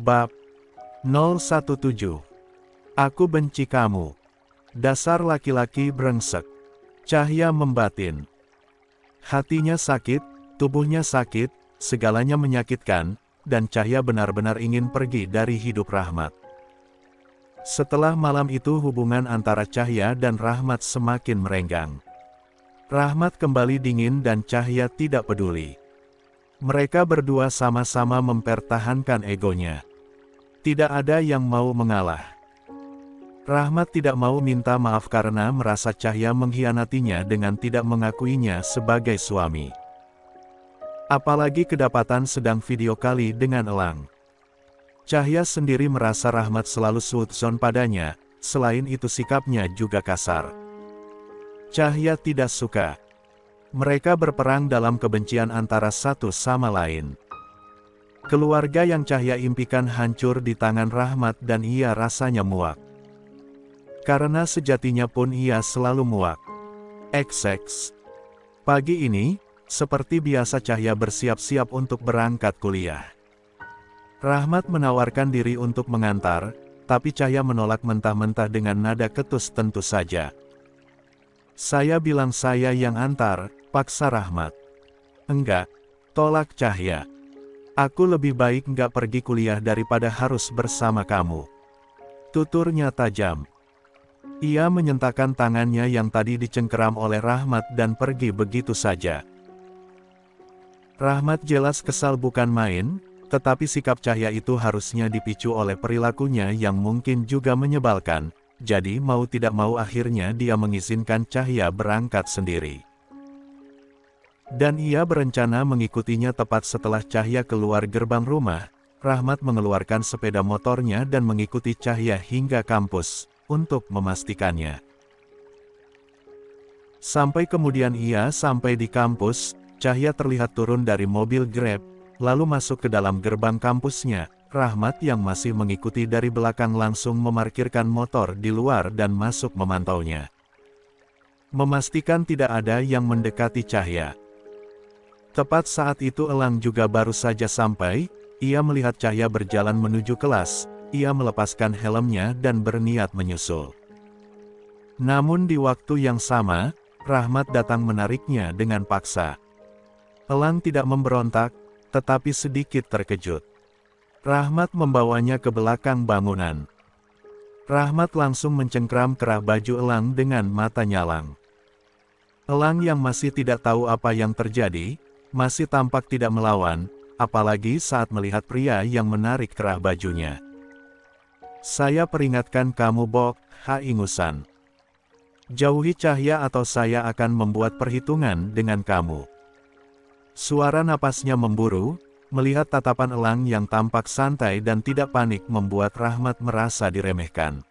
Bab 017. Aku benci kamu. Dasar laki-laki brengsek. Cahya membatin. Hatinya sakit, tubuhnya sakit, segalanya menyakitkan, dan Cahya benar-benar ingin pergi dari hidup Rahmat. Setelah malam itu hubungan antara Cahya dan Rahmat semakin merenggang. Rahmat kembali dingin dan Cahya tidak peduli. Mereka berdua sama-sama mempertahankan egonya. Tidak ada yang mau mengalah. Rahmat tidak mau minta maaf karena merasa Cahya mengkhianatinya dengan tidak mengakuinya sebagai suami. Apalagi kedapatan sedang video kali dengan Elang. Cahya sendiri merasa Rahmat selalu suudzon padanya, selain itu sikapnya juga kasar. Cahya tidak suka. Mereka berperang dalam kebencian antara satu sama lain. Keluarga yang Cahya impikan hancur di tangan Rahmat dan ia rasanya muak. Karena sejatinya pun ia selalu muak. XX. Pagi ini, seperti biasa Cahya bersiap-siap untuk berangkat kuliah. Rahmat menawarkan diri untuk mengantar, tapi Cahya menolak mentah-mentah dengan nada ketus tentu saja. Saya bilang saya yang antar, paksa Rahmat. Enggak, tolak Cahya. Aku lebih baik enggak pergi kuliah daripada harus bersama kamu. Tuturnya tajam. Ia menyentakkan tangannya yang tadi dicengkeram oleh Rahmat dan pergi begitu saja. Rahmat jelas kesal bukan main, tetapi sikap Cahya itu harusnya dipicu oleh perilakunya yang mungkin juga menyebalkan, jadi mau tidak mau akhirnya dia mengizinkan Cahya berangkat sendiri. Dan ia berencana mengikutinya tepat setelah Cahya keluar gerbang rumah. Rahmat mengeluarkan sepeda motornya dan mengikuti Cahya hingga kampus, untuk memastikannya. Sampai kemudian ia sampai di kampus, Cahya terlihat turun dari mobil Grab, lalu masuk ke dalam gerbang kampusnya. Rahmat yang masih mengikuti dari belakang langsung memarkirkan motor di luar dan masuk memantaunya. Memastikan tidak ada yang mendekati Cahya. Tepat saat itu Elang juga baru saja sampai, ia melihat Cahya berjalan menuju kelas. Ia melepaskan helmnya dan berniat menyusul. Namun di waktu yang sama, Rahmat datang menariknya dengan paksa. Elang tidak memberontak, tetapi sedikit terkejut. Rahmat membawanya ke belakang bangunan. Rahmat langsung mencengkram kerah baju Elang dengan mata nyalang. Elang yang masih tidak tahu apa yang terjadi, masih tampak tidak melawan, apalagi saat melihat pria yang menarik kerah bajunya. Saya peringatkan kamu Bok, ingusan. Jauhi Cahya atau saya akan membuat perhitungan dengan kamu. Suara napasnya memburu, melihat tatapan Elang yang tampak santai dan tidak panik membuat Rahmat merasa diremehkan.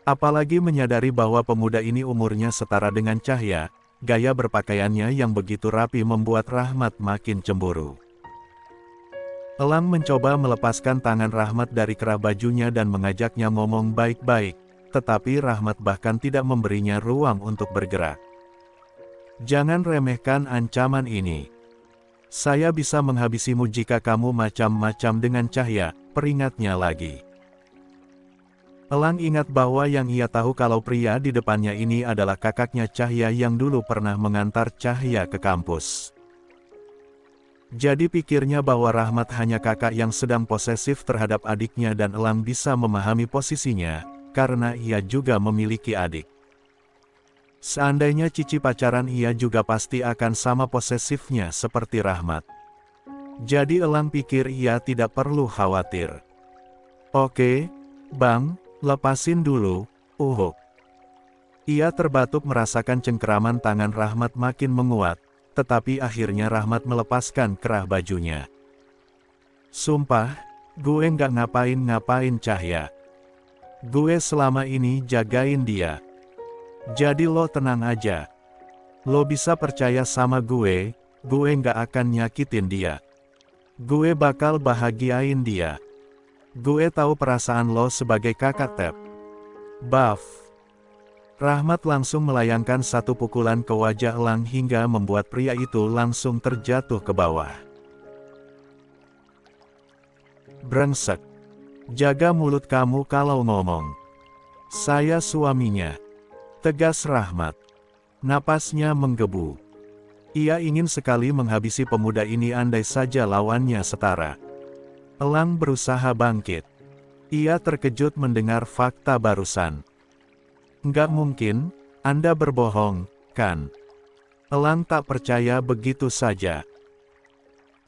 Apalagi menyadari bahwa pemuda ini umurnya setara dengan Cahya, gaya berpakaiannya yang begitu rapi membuat Rahmat makin cemburu. Elang mencoba melepaskan tangan Rahmat dari kerah bajunya dan mengajaknya ngomong baik-baik, tetapi Rahmat bahkan tidak memberinya ruang untuk bergerak. Jangan remehkan ancaman ini. Saya bisa menghabisimu jika kamu macam-macam dengan Cahya, peringatnya lagi. Elang ingat bahwa yang ia tahu kalau pria di depannya ini adalah kakaknya Cahya yang dulu pernah mengantar Cahya ke kampus. Jadi pikirnya bahwa Rahmat hanya kakak yang sedang posesif terhadap adiknya dan Elang bisa memahami posisinya, karena ia juga memiliki adik. Seandainya Cici pacaran ia juga pasti akan sama posesifnya seperti Rahmat. Jadi Elang pikir ia tidak perlu khawatir. Oke, Bang, lepasin dulu, Ia terbatuk merasakan cengkeraman tangan Rahmat makin menguat. Tetapi akhirnya Rahmat melepaskan kerah bajunya. Sumpah, gue nggak ngapain-ngapain Cahya. Gue selama ini jagain dia. Jadi lo tenang aja. Lo bisa percaya sama gue nggak akan nyakitin dia. Gue bakal bahagiain dia. Gue tahu perasaan lo sebagai kakak Tep. Buff. Rahmat langsung melayangkan satu pukulan ke wajah Elang hingga membuat pria itu langsung terjatuh ke bawah. Brengsek. Jaga mulut kamu kalau ngomong. Saya suaminya. Tegas Rahmat. Napasnya menggebu. Ia ingin sekali menghabisi pemuda ini andai saja lawannya setara. Elang berusaha bangkit. Ia terkejut mendengar fakta barusan. Nggak mungkin, Anda berbohong, kan? Elang tak percaya begitu saja.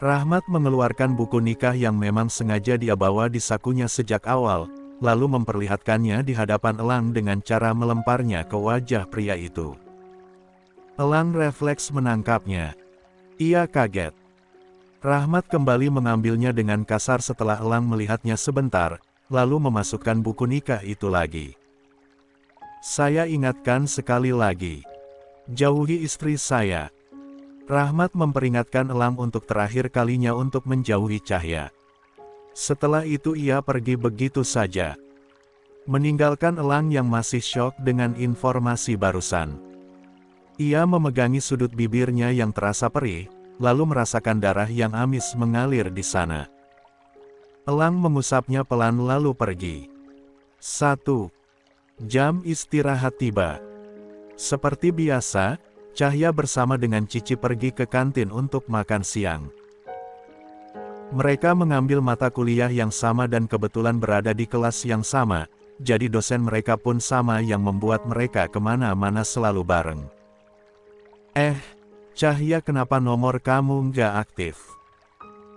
Rahmat mengeluarkan buku nikah yang memang sengaja dia bawa di sakunya sejak awal, lalu memperlihatkannya di hadapan Elang dengan cara melemparnya ke wajah pria itu. Elang refleks menangkapnya. Ia kaget. Rahmat kembali mengambilnya dengan kasar setelah Elang melihatnya sebentar, lalu memasukkan buku nikah itu lagi. Saya ingatkan sekali lagi. Jauhi istri saya. Rahmat memperingatkan Elang untuk terakhir kalinya untuk menjauhi Cahya. Setelah itu ia pergi begitu saja. Meninggalkan Elang yang masih syok dengan informasi barusan. Ia memegangi sudut bibirnya yang terasa perih, lalu merasakan darah yang amis mengalir di sana. Elang mengusapnya pelan lalu pergi. 1 jam istirahat tiba. Seperti biasa, Cahya bersama dengan Cici pergi ke kantin untuk makan siang. Mereka mengambil mata kuliah yang sama dan kebetulan berada di kelas yang sama, jadi dosen mereka pun sama yang membuat mereka kemana-mana selalu bareng. Cahya, kenapa nomor kamu nggak aktif?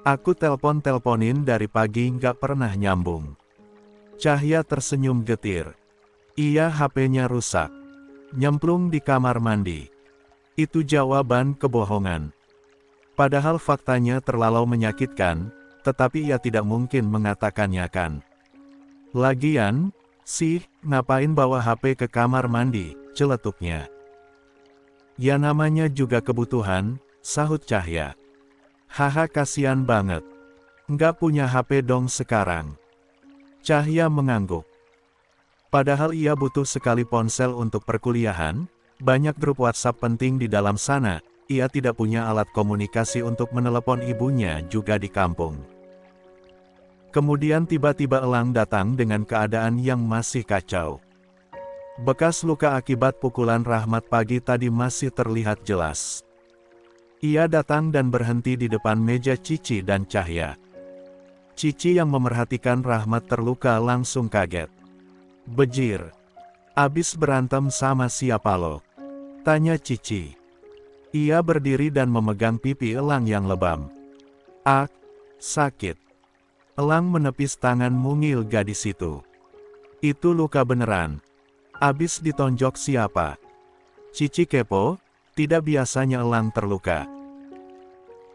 Aku telponin dari pagi nggak pernah nyambung. Cahya tersenyum getir. Iya, HP-nya rusak. Nyemplung di kamar mandi. Itu jawaban kebohongan. Padahal faktanya terlalu menyakitkan, tetapi ia tidak mungkin mengatakannya kan. Lagian, ngapain bawa HP ke kamar mandi, celetuknya. Ya namanya juga kebutuhan, sahut Cahya. Haha, kasihan banget. Nggak punya HP dong sekarang. Cahya mengangguk. Padahal ia butuh sekali ponsel untuk perkuliahan. Banyak grup WhatsApp penting di dalam sana, ia tidak punya alat komunikasi untuk menelepon ibunya juga di kampung. Kemudian tiba-tiba Elang datang dengan keadaan yang masih kacau. Bekas luka akibat pukulan Rahmat pagi tadi masih terlihat jelas. Ia datang dan berhenti di depan meja Cici dan Cahya. Cici yang memerhatikan Rahmat terluka langsung kaget. Bejir. Abis berantem sama siapa lo? Tanya Cici. Ia berdiri dan memegang pipi Elang yang lebam. Sakit. Elang menepis tangan mungil gadis itu. Itu luka beneran. Abis ditonjok siapa? Cici kepo, tidak biasanya Elang terluka.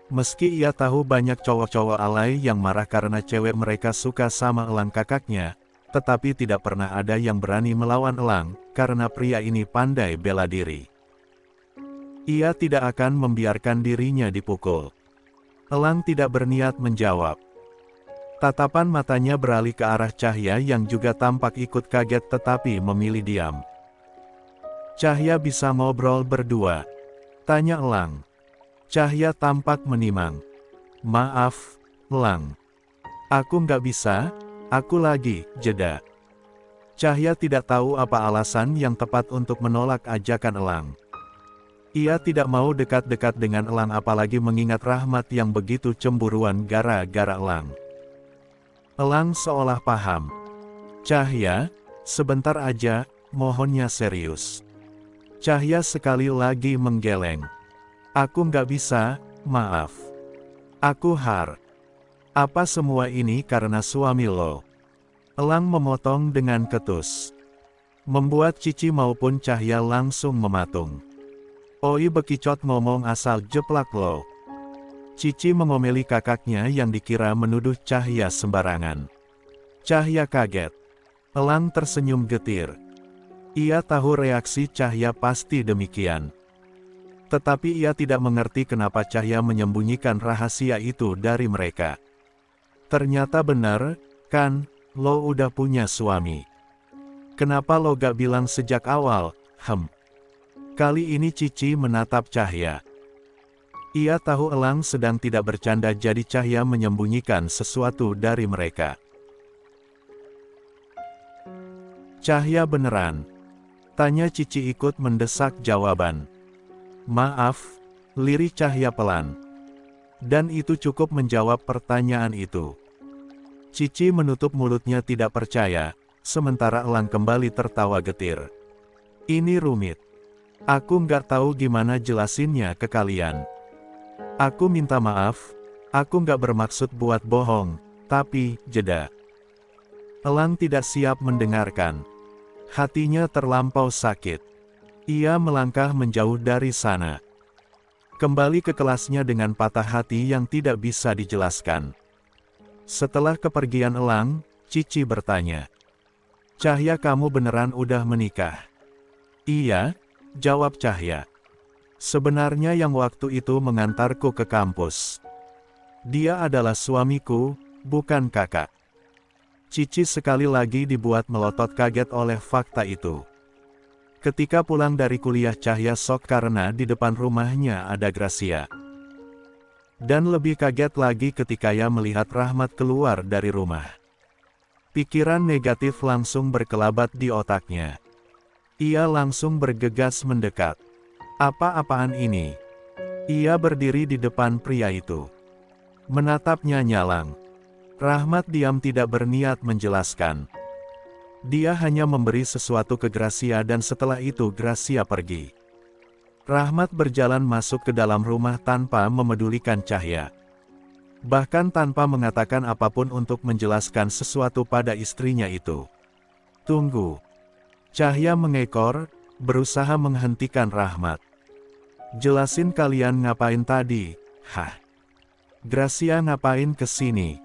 Meski ia tahu banyak cowok-cowok alay yang marah karena cewek mereka suka sama Elang kakaknya, tetapi tidak pernah ada yang berani melawan Elang, karena pria ini pandai bela diri. Ia tidak akan membiarkan dirinya dipukul. Elang tidak berniat menjawab. Tatapan matanya beralih ke arah Cahya yang juga tampak ikut kaget tetapi memilih diam. Cahya bisa ngobrol berdua? Tanya Elang. Cahya tampak menimang. Maaf, Elang. Aku nggak bisa, aku lagi jeda. Cahya tidak tahu apa alasan yang tepat untuk menolak ajakan Elang. Ia tidak mau dekat-dekat dengan Elang apalagi mengingat Rahmat yang begitu cemburuan gara-gara Elang. Elang seolah paham. Cahya, sebentar aja, mohonnya serius. Cahya sekali lagi menggeleng. Aku nggak bisa, maaf. Aku Apa semua ini karena suami lo? Elang memotong dengan ketus. Membuat Cici maupun Cahya langsung mematung. Oi bekicot ngomong asal jeplak lo. Cici mengomeli kakaknya yang dikira menuduh Cahya sembarangan. Cahya kaget. Elang tersenyum getir. Ia tahu reaksi Cahya pasti demikian. Tetapi ia tidak mengerti kenapa Cahya menyembunyikan rahasia itu dari mereka. Ternyata benar, kan, lo udah punya suami. Kenapa lo gak bilang sejak awal, Kali ini Cici menatap Cahya. Ia tahu Elang sedang tidak bercanda, jadi Cahya menyembunyikan sesuatu dari mereka. Cahya beneran? Tanya Cici ikut mendesak jawaban. Maaf, lirik Cahya pelan. Dan itu cukup menjawab pertanyaan itu. Cici menutup mulutnya tidak percaya, sementara Elang kembali tertawa getir. Ini rumit. Aku nggak tahu gimana jelasinnya ke kalian. Aku minta maaf, aku nggak bermaksud buat bohong, tapi, jeda. Elang tidak siap mendengarkan. Hatinya terlampau sakit. Ia melangkah menjauh dari sana. Kembali ke kelasnya dengan patah hati yang tidak bisa dijelaskan. Setelah kepergian Elang, Cici bertanya. Cahya, kamu beneran udah menikah? Iya, jawab Cahya. Sebenarnya yang waktu itu mengantarku ke kampus. Dia adalah suamiku, bukan kakak. Cici sekali lagi dibuat melotot kaget oleh fakta itu. Ketika pulang dari kuliah, Cahya shock karena di depan rumahnya ada Gracia. Dan lebih kaget lagi ketika ia melihat Rahmat keluar dari rumah. Pikiran negatif langsung berkelabat di otaknya. Ia langsung bergegas mendekat. Apa-apaan ini? Ia berdiri di depan pria itu. Menatapnya nyalang. Rahmat diam, tidak berniat menjelaskan. Dia hanya memberi sesuatu ke Gracia dan setelah itu Gracia pergi. Rahmat berjalan masuk ke dalam rumah tanpa memedulikan Cahya. Bahkan tanpa mengatakan apapun untuk menjelaskan sesuatu pada istrinya itu. Tunggu. Cahya mengekor, berusaha menghentikan Rahmat. Jelasin, kalian ngapain tadi? Hah? Gracia, ngapain kesini?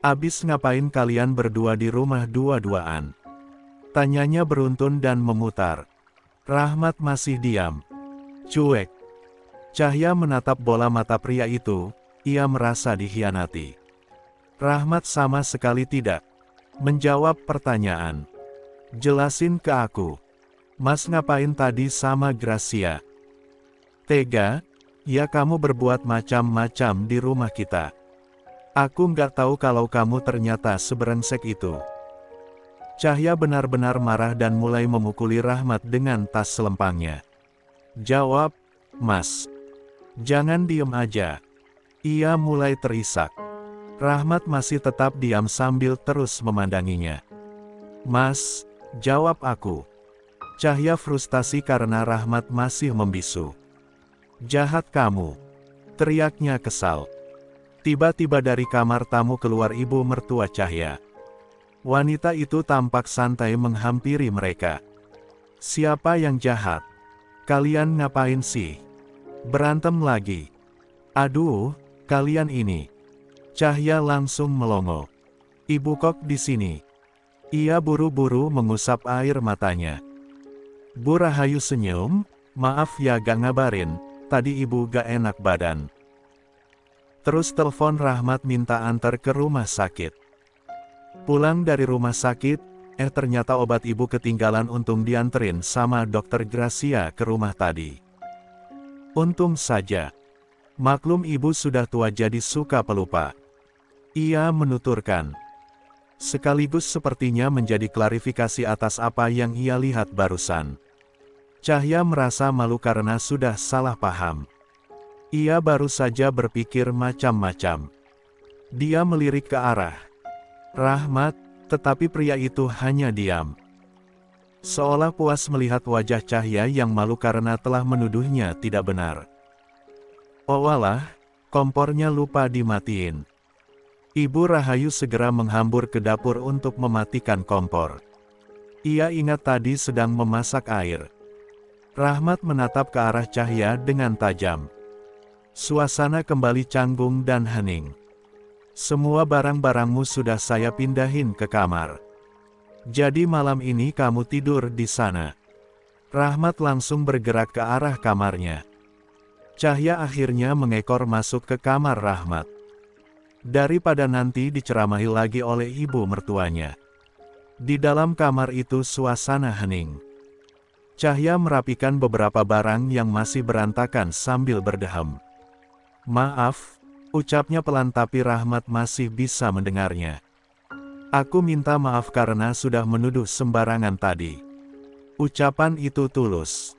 Abis ngapain kalian berdua di rumah dua-duaan? Tanyanya beruntun dan memutar. Rahmat masih diam. Cuek. Cahya menatap bola mata pria itu, ia merasa dikhianati. Rahmat sama sekali tidak menjawab pertanyaan. Jelasin ke aku. Mas ngapain tadi sama Gracia? Tega, ya kamu berbuat macam-macam di rumah kita. Aku nggak tahu kalau kamu ternyata seberengsek itu. Cahya benar-benar marah dan mulai memukuli Rahmat dengan tas selempangnya. Jawab, Mas. Jangan diem aja. Ia mulai terisak. Rahmat masih tetap diam sambil terus memandanginya. Mas, jawab aku. Cahya frustasi karena Rahmat masih membisu. Jahat kamu, teriaknya kesal. Tiba-tiba dari kamar tamu keluar ibu mertua Cahya. Wanita itu tampak santai menghampiri mereka. Siapa yang jahat? Kalian ngapain sih? Berantem lagi? Aduh, kalian ini. Cahya langsung melongo. Ibu kok di sini? Ia buru-buru mengusap air matanya. Bu Rahayu senyum, maaf ya gak ngabarin. Tadi ibu gak enak badan. Terus telepon Rahmat minta antar ke rumah sakit. Pulang dari rumah sakit, ternyata obat ibu ketinggalan, untung dianterin sama dokter Gracia ke rumah tadi. Untung saja. Maklum ibu sudah tua jadi suka pelupa. Ia menuturkan. Sekaligus sepertinya menjadi klarifikasi atas apa yang ia lihat barusan. Cahya merasa malu karena sudah salah paham. Ia baru saja berpikir macam-macam. Dia melirik ke arah Rahmat, tetapi pria itu hanya diam. Seolah puas melihat wajah Cahya yang malu karena telah menuduhnya tidak benar. Oh walah, kompornya lupa dimatiin. Ibu Rahayu segera menghambur ke dapur untuk mematikan kompor. Ia ingat tadi sedang memasak air. Rahmat menatap ke arah Cahya dengan tajam. Suasana kembali canggung dan hening. Semua barang-barangmu sudah saya pindahin ke kamar. Jadi malam ini kamu tidur di sana. Rahmat langsung bergerak ke arah kamarnya. Cahya akhirnya mengekor masuk ke kamar Rahmat. Daripada nanti diceramahi lagi oleh ibu mertuanya. Di dalam kamar itu suasana hening. Cahya merapikan beberapa barang yang masih berantakan sambil berdeham. Maaf, ucapnya pelan tapi Rahmat masih bisa mendengarnya. Aku minta maaf karena sudah menuduh sembarangan tadi. Ucapan itu tulus.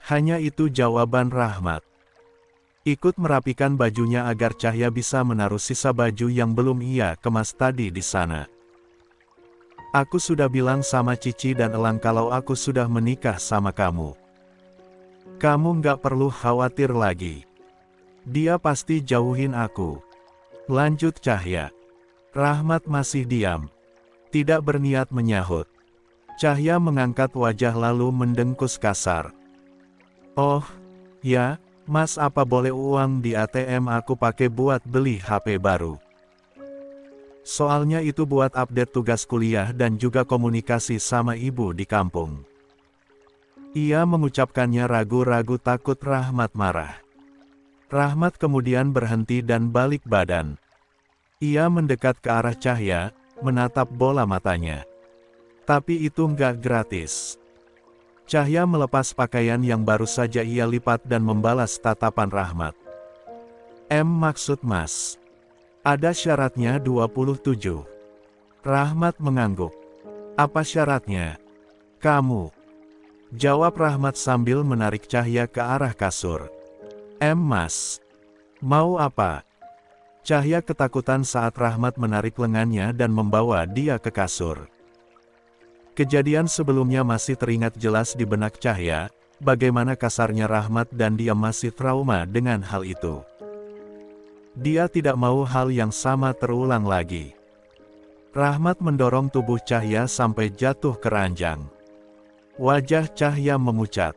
Hanya itu jawaban Rahmat. Ikut merapikan bajunya agar Cahya bisa menaruh sisa baju yang belum ia kemas tadi di sana. Aku sudah bilang sama Cici dan Elang kalau aku sudah menikah sama kamu. Kamu nggak perlu khawatir lagi. Dia pasti jauhin aku. Lanjut Cahya. Rahmat masih diam. Tidak berniat menyahut. Cahya mengangkat wajah lalu mendengkus kasar. Oh, ya, Mas, apa boleh uang di ATM aku pakai buat beli HP baru? Soalnya itu buat update tugas kuliah dan juga komunikasi sama ibu di kampung. Ia mengucapkannya ragu-ragu takut Rahmat marah. Rahmat kemudian berhenti dan balik badan. Ia mendekat ke arah Cahya, menatap bola matanya. Tapi itu nggak gratis. Cahya melepas pakaian yang baru saja ia lipat dan membalas tatapan Rahmat. Maksud Mas. Ada syaratnya 27. Rahmat mengangguk. Apa syaratnya? Kamu. Jawab Rahmat sambil menarik Cahya ke arah kasur. Mas. Mau apa? Cahya ketakutan saat Rahmat menarik lengannya dan membawa dia ke kasur. Kejadian sebelumnya masih teringat jelas di benak Cahya, bagaimana kasarnya Rahmat dan dia masih trauma dengan hal itu. Dia tidak mau hal yang sama terulang lagi. Rahmat mendorong tubuh Cahya sampai jatuh ke ranjang. Wajah Cahya memucat.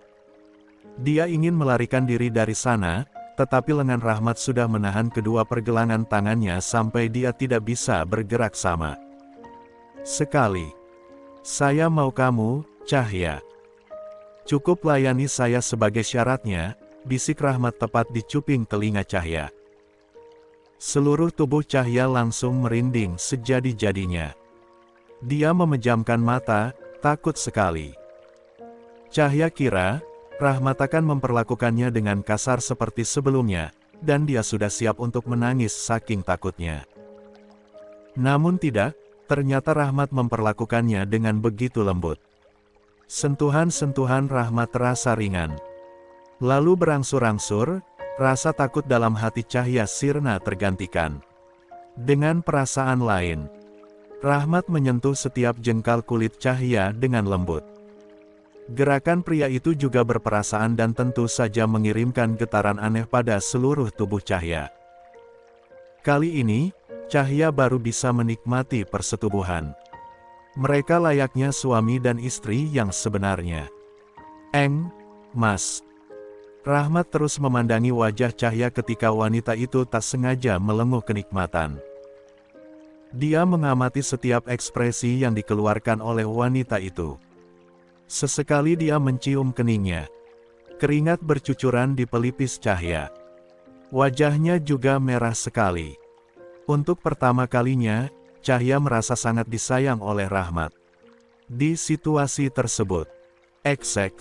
Dia ingin melarikan diri dari sana, tetapi lengan Rahmat sudah menahan kedua pergelangan tangannya sampai dia tidak bisa bergerak sama sekali. Saya mau kamu, Cahya. Cukup layani saya sebagai syaratnya, bisik Rahmat tepat di cuping telinga Cahya. Seluruh tubuh Cahya langsung merinding sejadi-jadinya. Dia memejamkan mata, takut sekali. Cahya kira Rahmat akan memperlakukannya dengan kasar seperti sebelumnya, dan dia sudah siap untuk menangis saking takutnya. Namun tidak, ternyata Rahmat memperlakukannya dengan begitu lembut. Sentuhan-sentuhan Rahmat terasa ringan. Lalu berangsur-angsur, rasa takut dalam hati Cahya sirna tergantikan dengan perasaan lain. Rahmat menyentuh setiap jengkal kulit Cahya dengan lembut. Gerakan pria itu juga berperasaan dan tentu saja mengirimkan getaran aneh pada seluruh tubuh Cahya. Kali ini, Cahya baru bisa menikmati persetubuhan. Mereka layaknya suami dan istri yang sebenarnya. Mas. Rahmat terus memandangi wajah Cahya ketika wanita itu tak sengaja melenguh kenikmatan. Dia mengamati setiap ekspresi yang dikeluarkan oleh wanita itu. Sesekali dia mencium keningnya. Keringat bercucuran di pelipis Cahya. Wajahnya juga merah sekali. Untuk pertama kalinya, Cahya merasa sangat disayang oleh Rahmat. Di situasi tersebut, XX.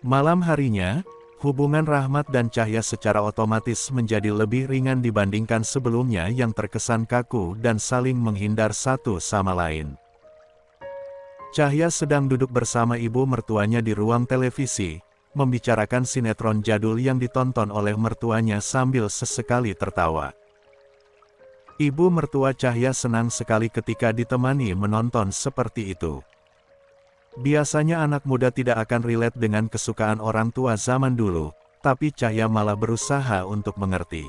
Malam harinya, hubungan Rahmat dan Cahya secara otomatis menjadi lebih ringan dibandingkan sebelumnya yang terkesan kaku dan saling menghindar satu sama lain. Cahya sedang duduk bersama ibu mertuanya di ruang televisi, membicarakan sinetron jadul yang ditonton oleh mertuanya sambil sesekali tertawa. Ibu mertua Cahya senang sekali ketika ditemani menonton seperti itu. Biasanya anak muda tidak akan relate dengan kesukaan orang tua zaman dulu, tapi Cahya malah berusaha untuk mengerti.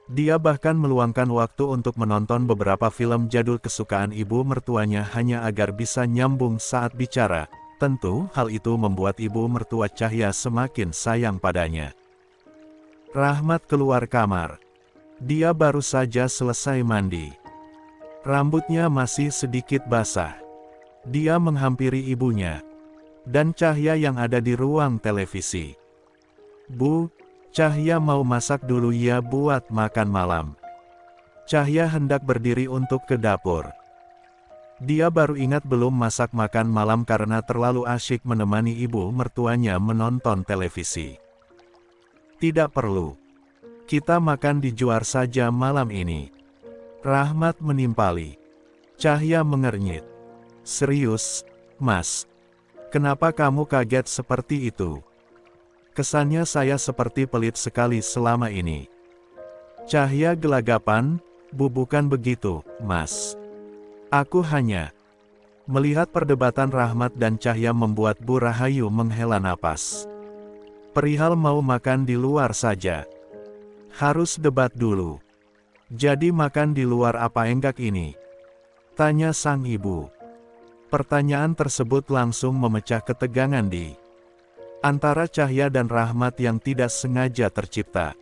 Dia bahkan meluangkan waktu untuk menonton beberapa film jadul kesukaan ibu mertuanya hanya agar bisa nyambung saat bicara. Tentu, hal itu membuat ibu mertua Cahya semakin sayang padanya. Rahmat keluar kamar. Dia baru saja selesai mandi. Rambutnya masih sedikit basah. Dia menghampiri ibunya dan Cahya yang ada di ruang televisi. Bu, Cahya mau masak dulu ya buat makan malam. Cahya hendak berdiri untuk ke dapur. Dia baru ingat belum masak makan malam karena terlalu asyik menemani ibu mertuanya menonton televisi. Tidak perlu. Kita makan di luar saja malam ini. Rahmat menimpali. Cahya mengernyit. Serius, Mas? Kenapa kamu kaget seperti itu? Kesannya saya seperti pelit sekali selama ini. Cahya gelagapan, bukan begitu, Mas. Aku hanya... Melihat perdebatan Rahmat dan Cahya membuat Bu Rahayu menghela napas. Perihal mau makan di luar saja. Harus debat dulu. Jadi makan di luar apa enggak ini? Tanya sang ibu. Pertanyaan tersebut langsung memecah ketegangan di antara Cahya dan Rahmat yang tidak sengaja tercipta.